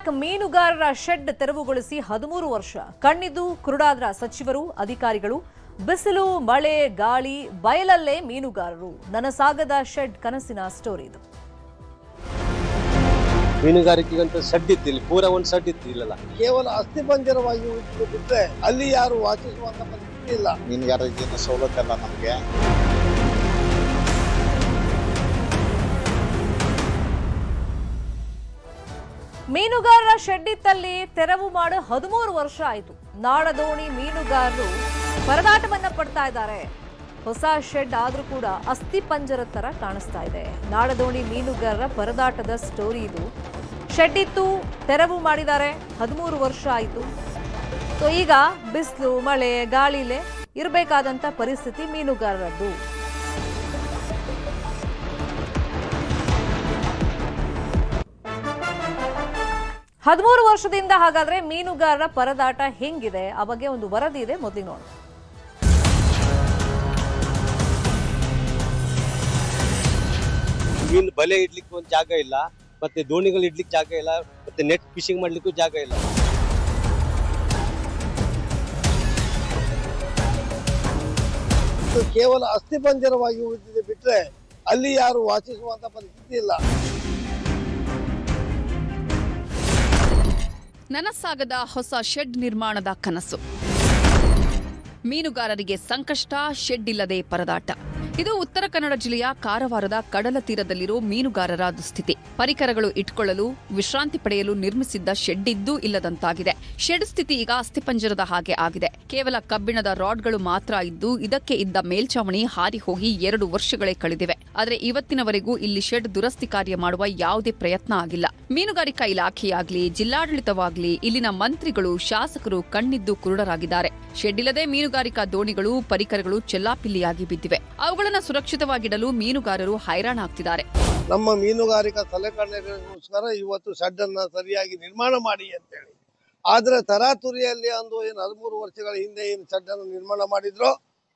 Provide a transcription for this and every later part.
ನಾಯ್ಕ್ ಮೀನುಗಾರರ ಶೆಡ್ ತೆರವುಗೊಳಿಸಿ 13 ವರ್ಷ ಕಣ್ಣಿದ್ದು ಕುರುಡಾದ್ರ ಸಚಿವರು ಅಧಿಕಾರಿಗಳು. ಬಿಸಿಲು ಮಳೆ ಗಾಳಿ ಬಯಲಲ್ಲೇ ಮೀನುಗಾರರು. ನನಸಾಗದ ಶೆಡ್ ಕನಸಿನ ಸ್ಟೋರಿ ಇದು. ಮೀನುಗಾರಿಕೆಗಂತ ಸಡ್ ಇತ್ತಿಲ್ಲ, ಪೂರಾ ಒಂದು ಸಡ್ ಇತ್ತಿಲ್ಲ, ಕೇವಲ ಅಸ್ಥಿಪಂಜರವಾಗಿ ಬಿಟ್ಟರೆ ಅಲ್ಲಿ ಯಾರು ವಾಸಿಸುವಂತ ಪರಿಸ್ಥಿತಿ ಇಲ್ಲ. ಮೀನುಗಾರಿಕೆ ಸವಲತ್ತು ಇಲ್ಲ ನಮಗೆ. ಮೀನುಗಾರರ ಶೆಡ್ ಇತ್ತಲ್ಲಿ ತೆರವು ಮಾಡಿ 13 ವರ್ಷ ಆಯಿತು. ನಾಡದೋಣಿ ಮೀನುಗಾರರು ಪರದಾಟವನ್ನ ಪಡ್ತಾ ಇದ್ದಾರೆ. ಹೊಸ ಶೆಡ್ ಆದ್ರೂ ಕೂಡ ಅಸ್ಥಿ ಪಂಜರ ತರ ಕಾಣಿಸ್ತಾ ಇದೆ. ನಾಡದೋಣಿ ಮೀನುಗಾರರ ಪರದಾಟದ ಸ್ಟೋರಿ ಇದು. ಶೆಡ್ ಇತ್ತು, ತೆರವು ಮಾಡಿದ್ದಾರೆ, 13 ವರ್ಷ ಆಯಿತು. ಸೊ ಈಗ ಬಿಸಿಲು ಮಳೆ ಗಾಳಿಲೇ ಇರಬೇಕಾದಂತ ಪರಿಸ್ಥಿತಿ ಮೀನುಗಾರರದ್ದು. ಹದಿಮೂರು ವರ್ಷದಿಂದ ಹಾಗಾದ್ರೆ ಮೀನುಗಾರರ ಪರದಾಟ ಹೆಂಗಿದೆ ಆ ಬಗ್ಗೆ ಒಂದು ವರದಿ ಇದೆ, ಮೊದಲಿಗೆ ನೋಡಿ. ಮೀನು ಬಲೆ ಇಡ್ಲಿಕ್ಕೆ ಒಂದು ಜಾಗ ಇಲ್ಲ, ಮತ್ತೆ ದೋಣಿಗಳು ಇಡ್ಲಿಕ್ಕೆ ಜಾಗ ಇಲ್ಲ, ಮತ್ತೆ ನೆಟ್ ಫಿಶಿಂಗ್ ಮಾಡ್ಲಿಕ್ಕೂ ಜಾಗ ಇಲ್ಲ. ಕೇವಲ ಅಸ್ಥಿಪಂಜರವಾಗಿ ಉಳಿದಿದೆ ಬಿಟ್ರೆ ಅಲ್ಲಿ ಯಾರು ವಾಸಿಸುವಂತ ಪರಿಸ್ಥಿತಿ ಇಲ್ಲ. ನನಸಾಗದ ಹೊಸ ಶೆಡ್ ನಿರ್ಮಾಣದ ಕನಸು. ಮೀನುಗಾರರಿಗೆ ಸಂಕಷ್ಟ, ಶೆಡ್ ಇಲ್ಲದೆ ಪರದಾಟ. ಇದು ಉತ್ತರ ಕನ್ನಡ ಜಿಲ್ಲೆಯ ಕಾರವಾರದ ಕಡಲ ತೀರದಲ್ಲಿರೋ ಮೀನುಗಾರರ ದುಸ್ಥಿತಿ. ಪರಿಕರಗಳು ಇಟ್ಕೊಳ್ಳಲು, ವಿಶ್ರಾಂತಿ ಪಡೆಯಲು ನಿರ್ಮಿಸಿದ್ದ ಶೆಡ್ ಇದ್ದೂ ಇಲ್ಲದಂತಾಗಿದೆ. ಶೆಡ್ ಸ್ಥಿತಿ ಈಗ ಅಸ್ಥಿಪಂಜರದ ಹಾಗೆ ಆಗಿದೆ. ಕೇವಲ ಕಬ್ಬಿಣದ ರಾಡ್ಗಳು ಮಾತ್ರ ಇದ್ದು ಇದಕ್ಕೆ ಇದ್ದ ಮೇಲ್ಛಾವಣಿ ಹಾರಿ ಹೋಗಿ 2 ವರ್ಷಗಳೇ ಕಳೆದಿವೆ. ಆದರೆ ಇವತ್ತಿನವರೆಗೂ ಇಲ್ಲಿ ಶೆಡ್ ದುರಸ್ತಿ ಕಾರ್ಯ ಮಾಡುವ ಯಾವುದೇ ಪ್ರಯತ್ನ ಆಗಿಲ್ಲ. ಮೀನುಗಾರಿಕಾ ಇಲಾಖೆಯಾಗ್ಲಿ, ಜಿಲ್ಲಾಡಳಿತವಾಗ್ಲಿ, ಇಲ್ಲಿನ ಮಂತ್ರಿಗಳು, ಶಾಸಕರು ಕಣ್ಣಿದ್ದು ಕುರುಡರಾಗಿದ್ದಾರೆ. ಶೆಡ್ ಇಲ್ಲದೆ ಮೀನುಗಾರಿಕಾ ದೋಣಿಗಳು, ಪರಿಕರಗಳು ಚೆಲ್ಲಾಪಿಲ್ಲಿಯಾಗಿ ಬಿದ್ದಿವೆ. ಅವುಗಳನ್ನು ಸುರಕ್ಷಿತವಾಗಿಡಲು ಮೀನುಗಾರರು ಹೈರಾಣಾಗ್ತಿದ್ದಾರೆ. ನಮ್ಮ ಮೀನುಗಾರಿಕಾ ಸಲಕರಣೆಗಳಿಗೋಸ್ಕರ ಇವತ್ತು ಶೆಡ್ ಅನ್ನ ಸರಿಯಾಗಿ ನಿರ್ಮಾಣ ಮಾಡಿ ಅಂತೇಳಿ, ಆದ್ರೆ ತರಾತುರಿಯಲ್ಲಿ ಅಂದು ಏನು 13 ವರ್ಷಗಳ ಹಿಂದೆ ಏನು ಶೆಡ್ ಅನ್ನು ನಿರ್ಮಾಣ ಮಾಡಿದ್ರೋ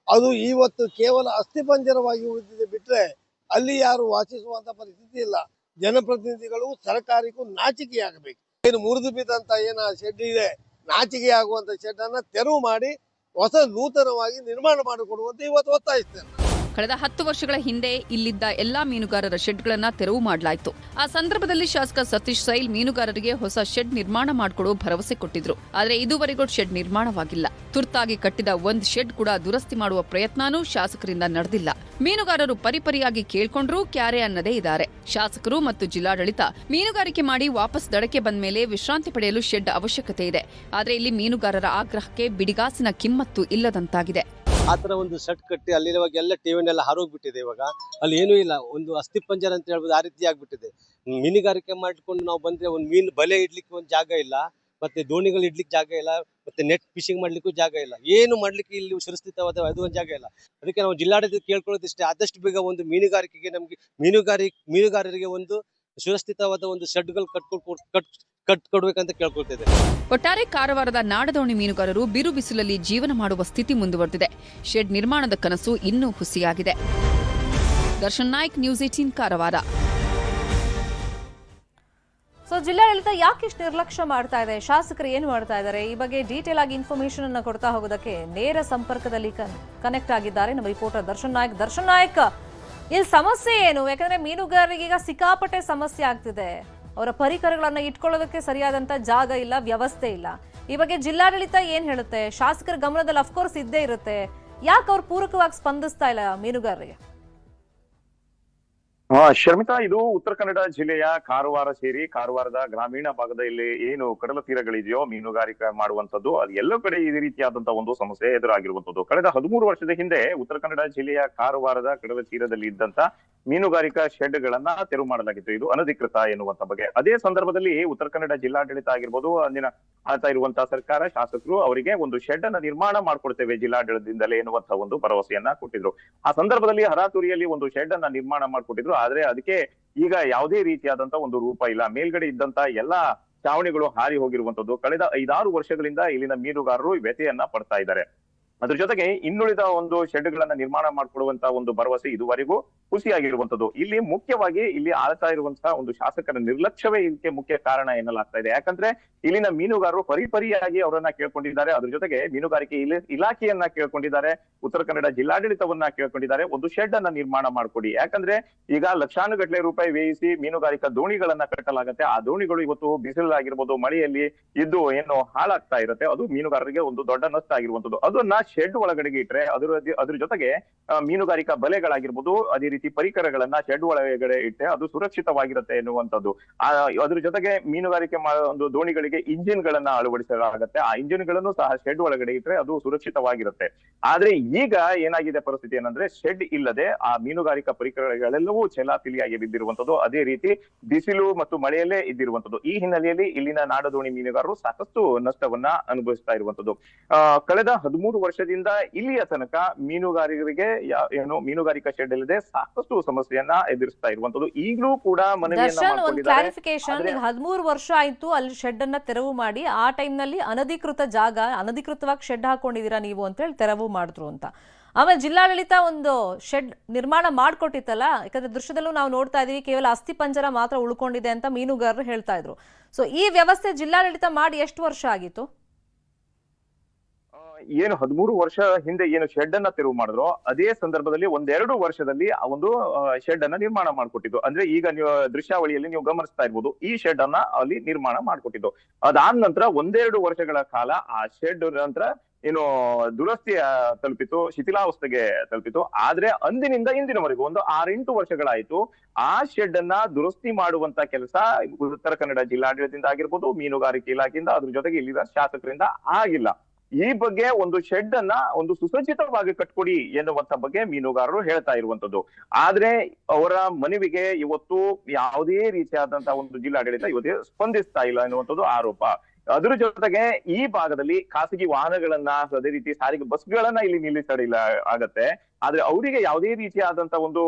ಅದು ಇವತ್ತು ಕೇವಲ ಅಸ್ಥಿಪಂಜರವಾಗಿ ಉಳಿದಿದೆ ಬಿಟ್ರೆ ಅಲ್ಲಿ ಯಾರು ವಾಸಿಸುವಂತ ಪರಿಸ್ಥಿತಿ ಇಲ್ಲ. ಜನಪ್ರತಿನಿಧಿಗಳು ಸರ್ಕಾರಕ್ಕೂ ನಾಚಿಕೆಯಾಗಬೇಕು. ಏನು ಮುರಿದು ಬಿದ್ದಂತ ಏನು ಶೆಡ್ ಇದೆ, ನಾಚಿಕೆ ಆಗುವಂತ ಶೆಡ್ ಅನ್ನ ತೆರವು ಮಾಡಿ ಹೊಸ ನೂತನವಾಗಿ ನಿರ್ಮಾಣ ಮಾಡಿಕೊಡುವಂತೆ ಇವತ್ತು ಒತ್ತಾಯಿಸ್ತೇನೆ. ಕಳೆದ 10 ವರ್ಷಗಳ ಹಿಂದೆ ಇಲ್ಲಿದ್ದ ಎಲ್ಲಾ ಮೀನುಗಾರರ ಶೆಡ್ಗಳನ್ನ ತೆರವು ಮಾಡಲಾಯಿತು. ಆ ಸಂದರ್ಭದಲ್ಲಿ ಶಾಸಕ ಸತೀಶ್ ಸೈಲ್ ಮೀನುಗಾರರಿಗೆ ಹೊಸ ಶೆಡ್ ನಿರ್ಮಾಣ ಮಾಡಿಕೊಡೋ ಭರವಸೆ ಕೊಟ್ಟಿದ್ರು. ಆದರೆ ಇದುವರೆಗೂ ಶೆಡ್ ನಿರ್ಮಾಣವಾಗಿಲ್ಲ. ತುರ್ತಾಗಿ ಕಟ್ಟಿದ ಒಂದು ಶೆಡ್ ಕೂಡ ದುರಸ್ತಿ ಮಾಡುವ ಪ್ರಯತ್ನನೂ ಶಾಸಕರಿಂದ ನಡೆದಿಲ್ಲ. ಮೀನುಗಾರರು ಪರಿಪರಿಯಾಗಿ ಕೇಳ್ಕೊಂಡ್ರೂ ಕ್ಯಾರೆ ಅನ್ನದೇ ಇದ್ದಾರೆ. ಶಾಸಕರು ಮತ್ತು ಜಿಲ್ಲಾಡಳಿತ ಮೀನುಗಾರಿಕೆ ಮಾಡಿ ವಾಪಸ್ ದಡಕ್ಕೆ ಬಂದ ಮೇಲೆ ವಿಶ್ರಾಂತಿ ಪಡೆಯಲು ಶೆಡ್ ಅವಶ್ಯಕತೆ ಇದೆ. ಆದರೆ ಇಲ್ಲಿ ಮೀನುಗಾರರ ಆಗ್ರಹಕ್ಕೆ ಬಿಡಿಗಾಸಿನ ಕಿಮ್ಮತ್ತು ಇಲ್ಲದಂತಾಗಿದೆ. ಆತರ ಒಂದು ಸೆಟ್ ಕಟ್ಟಿ ಅಲ್ಲಿರುವಾಗ ಎಲ್ಲ ಟಿವಿನೆಲ್ಲ ಹಾರೋಗ್ಬಿಟ್ಟಿದೆ. ಇವಾಗ ಅಲ್ಲಿ ಏನೂ ಇಲ್ಲ, ಒಂದು ಅಸ್ಥಿಪಂಜರ ಅಂತ ಹೇಳ್ಬೋದು, ಆ ರೀತಿ ಆಗ್ಬಿಟ್ಟಿದೆ. ಮೀನುಗಾರಿಕೆ ಮಾಡ್ಕೊಂಡು ನಾವು ಬಂದ್ರೆ ಒಂದು ಮೀನು ಬಲೆ ಇಡ್ಲಿಕ್ಕೆ ಒಂದು ಜಾಗ ಇಲ್ಲ, ಮತ್ತೆ ದೋಣಿಗಳು ಇಡ್ಲಿಕ್ಕೆ ಜಾಗ ಇಲ್ಲ, ಮತ್ತೆ ನೆಟ್ ಫಿಶಿಂಗ್ ಮಾಡ್ಲಿಕ್ಕೂ ಜಾಗ ಇಲ್ಲ, ಏನು ಮಾಡ್ಲಿಕ್ಕೆ ಇಲ್ಲಿ ಸುರಕ್ಷಿತವಾದ ಅದು ಒಂದು ಜಾಗ ಇಲ್ಲ. ಅದಕ್ಕೆ ನಾವು ಜಿಲ್ಲಾಡಳಿತ ಕೇಳ್ಕೊಳ್ಳೋದಿಷ್ಟೇ, ಆದಷ್ಟು ಬೇಗ ಒಂದು ಮೀನುಗಾರಿಕೆಗೆ ನಮ್ಗೆ ಮೀನುಗಾರರಿಗೆ ಒಂದು ಸುರಕ್ಷಿತವಾದ ಒಂದು ಶೆಡ್ಗಳು ಕಟ್ಕೊಡ್ಬೇಕಂತ ಕೇಳ್ಕೊಳ್ತಿದೆ. ಒಟ್ಟಾರೆ ಕಾರವಾರದ ನಾಡದೋಣಿ ಮೀನುಗಾರರು ಬಿರು ಬಿಸಿಲಲ್ಲಿ ಜೀವನ ಮಾಡುವ ಸ್ಥಿತಿ ಮುಂದುವರೆದಿದೆ. ಶೆಡ್ ನಿರ್ಮಾಣದ ಕನಸು ಇನ್ನೂ ಹುಸಿಯಾಗಿದೆ. ದರ್ಶನ್ ನಾಯ್ಕ್, ನ್ಯೂಸ್ 18 ಕಾರವಾರ. ಸೊ ಜಿಲ್ಲಾಡಳಿತ ಯಾಕಿಷ್ಟು ನಿರ್ಲಕ್ಷ್ಯ ಮಾಡ್ತಾ ಇದೆ, ಶಾಸಕರು ಏನು ಮಾಡ್ತಾ ಇದ್ದಾರೆ, ಈ ಬಗ್ಗೆ ಡೀಟೇಲ್ ಆಗಿ ಇನ್ಫಾರ್ಮೇಶನ್ ಅನ್ನು ಕೊಡ್ತಾ ಹೋಗೋದಕ್ಕೆ ನೇರ ಸಂಪರ್ಕದಲ್ಲಿ ಕನೆಕ್ಟ್ ಆಗಿದ್ದಾರೆ ನಮ್ಮ ರಿಪೋರ್ಟರ್ ದರ್ಶನ್ ನಾಯ್ಕ್. ದರ್ಶನ್ ನಾಯ್ಕ್, ಇಲ್ಲಿ ಸಮಸ್ಯೆ ಏನು? ಯಾಕಂದ್ರೆ ಮೀನುಗಾರರಿಗೆ ಈಗ ಸಿಕ್ಕಾಪಟ್ಟೆ ಸಮಸ್ಯೆ ಆಗ್ತಿದೆ. ಅವರ ಪರಿಕರಗಳನ್ನ ಇಟ್ಕೊಳ್ಳೋದಕ್ಕೆ ಸರಿಯಾದಂತ ಜಾಗ ಇಲ್ಲ, ವ್ಯವಸ್ಥೆ ಇಲ್ಲ. ಈ ಬಗ್ಗೆ ಜಿಲ್ಲಾಡಳಿತ ಏನ್ ಹೇಳುತ್ತೆ? ಶಾಸಕರ ಗಮನದಲ್ಲಿ ಅಫ್ಕೋರ್ಸ್ ಇದ್ದೇ ಇರುತ್ತೆ. ಯಾಕೆ ಅವ್ರು ಪೂರಕವಾಗಿ ಸ್ಪಂದಿಸ್ತಾ ಇಲ್ಲ ಮೀನುಗಾರರಿಗೆ? ಶರ್ಮಿತಾ, ಇದು ಉತ್ತರ ಕನ್ನಡ ಜಿಲ್ಲೆಯ ಕಾರವಾರ ಸೇರಿ ಕಾರವಾರದ ಗ್ರಾಮೀಣ ಭಾಗದಲ್ಲಿ ಏನು ಕಡಲ ತೀರಗಳಿದೆಯೋ ಮೀನುಗಾರಿಕೆ ಮಾಡುವಂತದ್ದು, ಅದು ಎಲ್ಲ ಕಡೆ ಈ ರೀತಿಯಾದಂತಹ ಒಂದು ಸಮಸ್ಯೆ ಎದುರಾಗಿರುವಂತದ್ದು. ಕಳೆದ 13 ವರ್ಷದ ಹಿಂದೆ ಉತ್ತರ ಕನ್ನಡ ಜಿಲ್ಲೆಯ ಕಾರವಾರದ ಕಡಲ ತೀರದಲ್ಲಿ ಇದ್ದಂತ ಮೀನುಗಾರಿಕಾ ಶೆಡ್ ಗಳನ್ನ ತೆರವು ಮಾಡಲಾಗಿತ್ತು. ಇದು ಅನಧಿಕೃತ ಎನ್ನುವಂತ ಬಗ್ಗೆ. ಅದೇ ಸಂದರ್ಭದಲ್ಲಿ ಉತ್ತರ ಕನ್ನಡ ಜಿಲ್ಲಾಡಳಿತ ಆಗಿರ್ಬೋದು, ಅಂದಿನ ಆಳ್ತಾ ಇರುವಂತಹ ಸರ್ಕಾರ, ಶಾಸಕರು ಅವರಿಗೆ ಒಂದು ಶೆಡ್ ಅನ್ನ ನಿರ್ಮಾಣ ಮಾಡ್ಕೊಡ್ತೇವೆ ಜಿಲ್ಲಾಡಳಿತದಿಂದಲೇ ಎನ್ನುವಂತಹ ಒಂದು ಭರವಸೆಯನ್ನ ಕೊಟ್ಟಿದ್ರು. ಆ ಸಂದರ್ಭದಲ್ಲಿ ಹರಾತುರಿಯಲ್ಲಿ ಒಂದು ಶೆಡ್ ಅನ್ನ ನಿರ್ಮಾಣ ಮಾಡ್ಕೊಟ್ಟಿದ್ರು. ಆದ್ರೆ ಅದಕ್ಕೆ ಈಗ ಯಾವುದೇ ರೀತಿಯಾದಂತ ಒಂದು ರೂಪ ಇಲ್ಲ. ಮೇಲ್ಗಡೆ ಇದ್ದಂತ ಎಲ್ಲಾ ಚಾವಣಿಗಳು ಹಾರಿ ಹೋಗಿರುವಂತದ್ದು. ಕಳೆದ 5-6 ವರ್ಷಗಳಿಂದ ಇಲ್ಲಿನ ಮೀನುಗಾರರು ವ್ಯಥೆಯನ್ನ ಪಡ್ತಾ ಇದ್ದಾರೆ. ಅದ್ರ ಜೊತೆಗೆ ಇನ್ನುಳಿದ ಒಂದು ಶೆಡ್ಗಳನ್ನ ನಿರ್ಮಾಣ ಮಾಡಿಕೊಡುವಂತ ಒಂದು ಭರವಸೆ ಇದುವರೆಗೂ ಹುಸಿಯಾಗಿರುವಂತದ್ದು. ಇಲ್ಲಿ ಮುಖ್ಯವಾಗಿ ಇಲ್ಲಿ ಆಳ್ತಾ ಇರುವಂತಹ ಒಂದು ಶಾಸಕರ ನಿರ್ಲಕ್ಷ್ಯವೇ ಇದಕ್ಕೆ ಮುಖ್ಯ ಕಾರಣ ಎನ್ನಲಾಗ್ತಾ ಇದೆ. ಯಾಕಂದ್ರೆ ಇಲ್ಲಿನ ಮೀನುಗಾರರು ಪರಿಪರಿಯಾಗಿ ಅವರನ್ನ ಕೇಳ್ಕೊಂಡಿದ್ದಾರೆ. ಅದ್ರ ಜೊತೆಗೆ ಮೀನುಗಾರಿಕೆ ಇಲಾಖೆಯನ್ನ ಕೇಳ್ಕೊಂಡಿದ್ದಾರೆ, ಉತ್ತರ ಕನ್ನಡ ಜಿಲ್ಲಾಡಳಿತವನ್ನ ಕೇಳ್ಕೊಂಡಿದ್ದಾರೆ, ಒಂದು ಶೆಡ್ ಅನ್ನ ನಿರ್ಮಾಣ ಮಾಡ್ಕೊಡಿ. ಯಾಕಂದ್ರೆ ಈಗ ಲಕ್ಷಾನುಗಟ್ಟಲೆ ರೂಪಾಯಿ ವ್ಯಯಿಸಿ ಮೀನುಗಾರಿಕಾ ದೋಣಿಗಳನ್ನ ಕಟ್ಟಲಾಗತ್ತೆ. ಆ ದೋಣಿಗಳು ಇವತ್ತು ಬಿಸಿಲಾಗಿರ್ಬೋದು, ಮಳೆಯಲ್ಲಿ ಇದ್ದು ಏನು ಹಾಳಾಗ್ತಾ ಇರುತ್ತೆ, ಅದು ಮೀನುಗಾರರಿಗೆ ಒಂದು ದೊಡ್ಡ ನಷ್ಟ ಆಗಿರುವಂತದ್ದು. ಅದನ್ನ ಶೆಡ್ ಒಳಗಡೆಗೆ ಇಟ್ರೆ ಅದ್ರ ಜೊತೆಗೆ ಮೀನುಗಾರಿಕಾ ಬಲೆಗಳಾಗಿರ್ಬೋದು, ಅದೇ ರೀತಿ ಪರಿಕರಗಳನ್ನ ಶೆಡ್ ಒಳಗಡೆ ಇಟ್ಟರೆ ಅದು ಸುರಕ್ಷಿತವಾಗಿರುತ್ತೆ ಎನ್ನುವಂಥದ್ದು. ಅದ್ರ ಜೊತೆಗೆ ಮೀನುಗಾರಿಕೆ ಒಂದು ದೋಣಿಗಳಿಗೆ ಇಂಜಿನ್ ಗಳನ್ನ ಅಳವಡಿಸಲಾಗತ್ತೆ. ಆ ಇಂಜಿನ್ ಗಳನ್ನು ಸಹ ಶೆಡ್ ಒಳಗಡೆ ಇಟ್ರೆ ಅದು ಸುರಕ್ಷಿತವಾಗಿರುತ್ತೆ. ಆದ್ರೆ ಈಗ ಏನಾಗಿದೆ ಪರಿಸ್ಥಿತಿ ಏನಂದ್ರೆ ಶೆಡ್ ಇಲ್ಲದೆ ಆ ಮೀನುಗಾರಿಕಾ ಪರಿಕರಗಳೆಲ್ಲವೂ ಚೆಲ್ಲಾಪಿಲಿಯಾಗಿ ಬಿದ್ದಿರುವಂತದ್ದು, ಅದೇ ರೀತಿ ಬಿಸಿಲು ಮತ್ತು ಮಳೆಯಲ್ಲೇ ಇದ್ದಿರುವಂತದ್ದು. ಈ ಹಿನ್ನೆಲೆಯಲ್ಲಿ ಇಲ್ಲಿನ ನಾಡದೋಣಿ ಮೀನುಗಾರರು ಸಾಕಷ್ಟು ನಷ್ಟವನ್ನ ಅನುಭವಿಸ್ತಾ ಇರುವಂತದ್ದು. ಕಳೆದ 13 ವರ್ಷದಿಂದ ಇಲ್ಲಿಯ ತನಕ ಮೀನುಗಾರರಿಗೆ ಮೀನುಗಾರಿಕಾ ಶೆಡ್ ಇಲ್ಲದೆ ಸಾಕಷ್ಟು ಸಮಸ್ಯೆಯನ್ನ ಎದುರಿಸ್ತಾ ಇರುವಂತದ್ದು. ಈಗಲೂ ಕೂಡ ಮನವಿಯನ್ನ ಮಾಡ್ಕೊಂಡಿದ್ದಾರೆ. ಕ್ಲಾರಿಫಿಕೇಶನ್, 13 ವರ್ಷ ಆಯ್ತು ಅಲ್ಲಿ ಶೆಡ್ ಅನ್ನ ತೆರವು ಮಾಡಿ, ಆ ಟೈಮ್ ನಲ್ಲಿ ಅನಧಿಕೃತವಾಗಿ ಶೆಡ್ ಹಾಕೊಂಡಿದೀರಾ ನೀವು ಅಂತ ಹೇಳಿ ತೆರವು ಮಾಡಿದ್ರು ಅಂತ. ಆಮೇಲೆ ಜಿಲ್ಲಾಡಳಿತ ಒಂದು ಶೆಡ್ ನಿರ್ಮಾಣ ಮಾಡ್ಕೊಟ್ಟಿತ್ತಲ್ಲ, ಯಾಕಂದ್ರೆ ದೃಶ್ಯದಲ್ಲೂ ನಾವು ನೋಡ್ತಾ ಇದೀವಿ ಕೇವಲ ಅಸ್ಥಿ ಪಂಜರ ಮಾತ್ರ ಉಳ್ಕೊಂಡಿದೆ ಅಂತ ಮೀನುಗಾರರು ಹೇಳ್ತಾ ಇದ್ರು. ಸೊ ಈ ವ್ಯವಸ್ಥೆ ಜಿಲ್ಲಾಡಳಿತ ಮಾಡಿ ಎಷ್ಟು ವರ್ಷ ಆಗಿತ್ತು? ಏನು 13 ವರ್ಷ ಹಿಂದೆ ಏನು ಶೆಡ್ ಅನ್ನ ತೆರವು ಮಾಡಿದ್ರು, ಅದೇ ಸಂದರ್ಭದಲ್ಲಿ 1-2 ವರ್ಷದಲ್ಲಿ ಆ ಒಂದು ಶೆಡ್ ಅನ್ನ ನಿರ್ಮಾಣ ಮಾಡ್ಕೊಟ್ಟಿದ್ದು. ಅಂದ್ರೆ ಈಗ ನೀವು ದೃಶ್ಯಾವಳಿಯಲ್ಲಿ ನೀವು ಗಮನಿಸ್ತಾ ಇರ್ಬೋದು, ಈ ಶೆಡ್ ಅನ್ನ ಅಲ್ಲಿ ನಿರ್ಮಾಣ ಮಾಡ್ಕೊಟ್ಟಿದ್ದು. ಅದಾದ ನಂತರ 1-2 ವರ್ಷಗಳ ಕಾಲ ಆ ಶೆಡ್ ನಂತರ ಏನು ದುರಸ್ತಿ ತಲುಪಿತು, ಶಿಥಿಲಾವಸ್ಥೆಗೆ ತಲುಪಿತು. ಆದ್ರೆ ಅಂದಿನಿಂದ ಇಂದಿನವರೆಗೂ ಒಂದು 6-8 ವರ್ಷಗಳಾಯ್ತು ಆ ಶೆಡ್ ಅನ್ನ ದುರಸ್ತಿ ಮಾಡುವಂತ ಕೆಲಸ ಉತ್ತರ ಕನ್ನಡ ಜಿಲ್ಲಾಡಳಿತದಿಂದ ಆಗಿರ್ಬೋದು, ಮೀನುಗಾರಿಕೆ ಇಲಾಖೆಯಿಂದ, ಅದ್ರ ಜೊತೆಗೆ ಇಲ್ಲಿನ ಶಾಸಕರಿಂದ ಆಗಿಲ್ಲ. ಈ ಬಗ್ಗೆ ಒಂದು ಶೆಡ್ ಅನ್ನ ಒಂದು ಸುಸಜ್ಜಿತವಾಗಿ ಕಟ್ಕೊಡಿ ಎನ್ನುವಂತ ಬಗ್ಗೆ ಮೀನುಗಾರರು ಹೇಳ್ತಾ ಇರುವಂತದ್ದು. ಆದ್ರೆ ಅವರ ಮನವಿಗೆ ಇವತ್ತು ಯಾವುದೇ ರೀತಿಯಾದಂತಹ ಒಂದು ಜಿಲ್ಲಾಡಳಿತ ಇವತ್ತು ಸ್ಪಂದಿಸ್ತಾ ಇಲ್ಲ ಎನ್ನುವಂಥದ್ದು ಆರೋಪ. ಅದ್ರ ಜೊತೆಗೆ ಈ ಭಾಗದಲ್ಲಿ ಖಾಸಗಿ ವಾಹನಗಳನ್ನ, ಅದೇ ರೀತಿ ಸಾರಿಗೆ ಬಸ್ಗಳನ್ನ ಇಲ್ಲಿ ನಿಲ್ಲಿಸಲಿಲ್ಲ ಆಗತ್ತೆ. ಆದ್ರೆ ಅವರಿಗೆ ಯಾವುದೇ ರೀತಿಯಾದಂತ ಒಂದು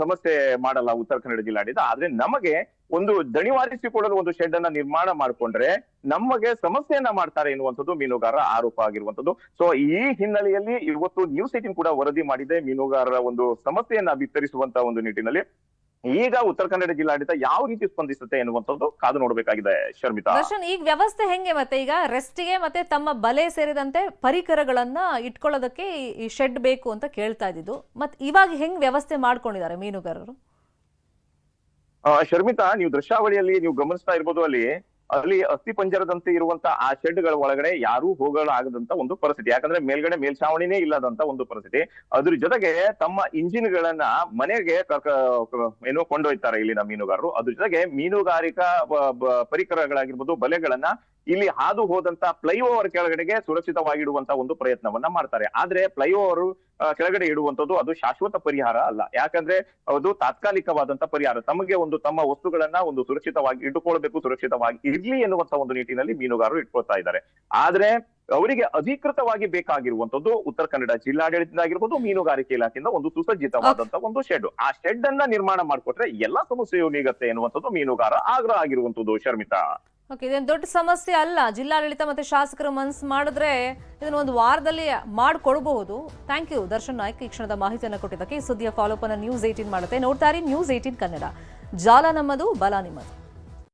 ಸಮಸ್ಯೆ ಮಾಡಲ್ಲ ಉತ್ತರ ಕನ್ನಡ ಜಿಲ್ಲಾಡಳಿತ. ಆದ್ರೆ ನಮಗೆ ಒಂದು ದಣಿವಾರಿಸಿಕೊಳ್ಳಲು ಒಂದು ಶೆಡ್ ಅನ್ನ ನಿರ್ಮಾಣ ಮಾಡ್ಕೊಂಡ್ರೆ ನಮಗೆ ಸಮಸ್ಯೆಯನ್ನ ಮಾಡ್ತಾರೆ ಎನ್ನುವಂಥದ್ದು ಮೀನುಗಾರರ ಆರೋಪ ಆಗಿರುವಂತದ್ದು. ಸೊ ಈ ಹಿನ್ನೆಲೆಯಲ್ಲಿ ಇವತ್ತು ನ್ಯೂಸ್ 18 ಕೂಡ ವರದಿ ಮಾಡಿದೆ ಮೀನುಗಾರರ ಒಂದು ಸಮಸ್ಯೆಯನ್ನ ಬಿತ್ತರಿಸುವಂತ ಒಂದು ನಿಟ್ಟಿನಲ್ಲಿ. ಈಗ ಉತ್ತರ ಕನ್ನಡ ಜಿಲ್ಲಾಡಳಿತ ಯಾವ ರೀತಿ ಸ್ಪಂದಿಸುತ್ತೆ ಎನ್ನುವಂಥದ್ದು ಕಾದು ನೋಡ್ಬೇಕಾಗಿದೆ. ಶರ್ಮಿತಾ, ದರ್ಶನ್, ಈಗ ವ್ಯವಸ್ಥೆ ಹೆಂಗೆ? ಮತ್ತೆ ಈಗ ರೆಸ್ಟ್ಗೆ ಮತ್ತೆ ತಮ್ಮ ಬಲೆ ಸೇರಿದಂತೆ ಪರಿಕರಗಳನ್ನ ಇಟ್ಕೊಳ್ಳೋದಕ್ಕೆ ಈ ಶೆಡ್ ಬೇಕು ಅಂತ ಕೇಳ್ತಾ ಇದ್ದಿದ್ದು, ಮತ್ತೆ ಇವಾಗ ಹೆಂಗ್ ವ್ಯವಸ್ಥೆ ಮಾಡ್ಕೊಂಡಿದ್ದಾರೆ ಮೀನುಗಾರರು? ಶರ್ಮಿತಾ, ನೀವು ದೃಶ್ಯಾವಳಿಯಲ್ಲಿ ನೀವು ಗಮನಿಸ್ತಾ ಇರ್ಬೋದು, ಅಲ್ಲಿ ಅಸ್ಥಿ ಪಂಜರದಂತೆ ಇರುವಂತ ಆ ಶೆಡ್ಗಳ ಒಳಗಡೆ ಯಾರೂ ಹೋಗಲಾಗದಂತ ಒಂದು ಪರಿಸ್ಥಿತಿ. ಯಾಕಂದ್ರೆ ಮೇಲ್ಗಡೆ ಮೇಲ್ಛಾವಣಿನೇ ಇಲ್ಲದಂತ ಒಂದು ಪರಿಸ್ಥಿತಿ. ಅದ್ರ ಜೊತೆಗೆ ತಮ್ಮ ಇಂಜಿನ್ ಗಳನ್ನ ಮನೆಗೆ ಏನೋ ಕೊಂಡೊಯ್ತಾರೆ ಇಲ್ಲಿನ ಮೀನುಗಾರರು. ಅದ್ರ ಜೊತೆಗೆ ಮೀನುಗಾರಿಕಾ ಪರಿಕರಗಳಾಗಿರ್ಬೋದು, ಬಲೆಗಳನ್ನ ಇಲ್ಲಿ ಹಾದು ಹೋದಂತ ಫ್ಲೈಓವರ್ ಕೆಳಗಡೆಗೆ ಸುರಕ್ಷಿತವಾಗಿಡುವಂತ ಒಂದು ಪ್ರಯತ್ನವನ್ನ ಮಾಡ್ತಾರೆ. ಆದ್ರೆ ಫ್ಲೈಓವರ್ ಕೆಳಗಡೆ ಇಡುವಂತದ್ದು ಅದು ಶಾಶ್ವತ ಪರಿಹಾರ ಅಲ್ಲ. ಯಾಕಂದ್ರೆ ಅದು ತಾತ್ಕಾಲಿಕವಾದಂತ ಪರಿಹಾರ. ತಮಗೆ ಒಂದು ತಮ್ಮ ವಸ್ತುಗಳನ್ನ ಒಂದು ಸುರಕ್ಷಿತವಾಗಿ ಇಟ್ಟುಕೊಳ್ಬೇಕು, ಸುರಕ್ಷಿತವಾಗಿ ಇರ್ಲಿ ಎನ್ನುವಂತ ಒಂದು ನಿಟ್ಟಿನಲ್ಲಿ ಮೀನುಗಾರರು ಇಟ್ಕೊಳ್ತಾ ಇದ್ದಾರೆ. ಆದ್ರೆ ಅವರಿಗೆ ಅಧಿಕೃತವಾಗಿ ಬೇಕಾಗಿರುವಂತದ್ದು ಉತ್ತರ ಕನ್ನಡ ಜಿಲ್ಲಾಡಳಿತದಿಂದ ಆಗಿರ್ಬೋದು, ಮೀನುಗಾರಿಕೆ ಇಲಾಖೆಯಿಂದ ಒಂದು ಸುಸಜ್ಜಿತವಾದಂತ ಒಂದು ಶೆಡ್. ಆ ಶೆಡ್ ಅನ್ನ ನಿರ್ಮಾಣ ಮಾಡ್ಕೊಟ್ರೆ ಎಲ್ಲಾ ಸಮಸ್ಯೆಯು ನೀಗತ್ತೆ ಎನ್ನುವಂಥದ್ದು ಮೀನುಗಾರ ಆಗ್ರಹ ಆಗಿರುವಂತದ್ದು. ಶರ್ಮಿತಾ, ಓಕೆ, ಇದೇನು ದೊಡ್ಡ ಸಮಸ್ಯೆ ಅಲ್ಲ. ಜಿಲ್ಲಾಡಳಿತ ಮತ್ತೆ ಶಾಸಕರು ಮನಸ್ಸು ಮಾಡಿದ್ರೆ ಇದನ್ನ ಒಂದು ವಾರದಲ್ಲಿ ಮಾಡಿಕೊಡಬಹುದು. ಥ್ಯಾಂಕ್ ಯು ದರ್ಶನ್ ನಾಯ್ಕ್, ಈ ಕ್ಷಣದ ಮಾಹಿತಿಯನ್ನು ಕೊಟ್ಟಿದ್ದಕ್ಕೆ. ಈ ಸುದ್ದಿಯ ಫಾಲೋಅಪ್ ಅನ್ನು ನ್ಯೂಸ್ 18 ಮಾಡುತ್ತೆ. ನೋಡ್ತಾ ಇರಿ ನ್ಯೂಸ್ 18 ಕನ್ನಡ. ಜಾಲ ನಮ್ಮದು, ಬಲ ನಿಮ್ಮದು.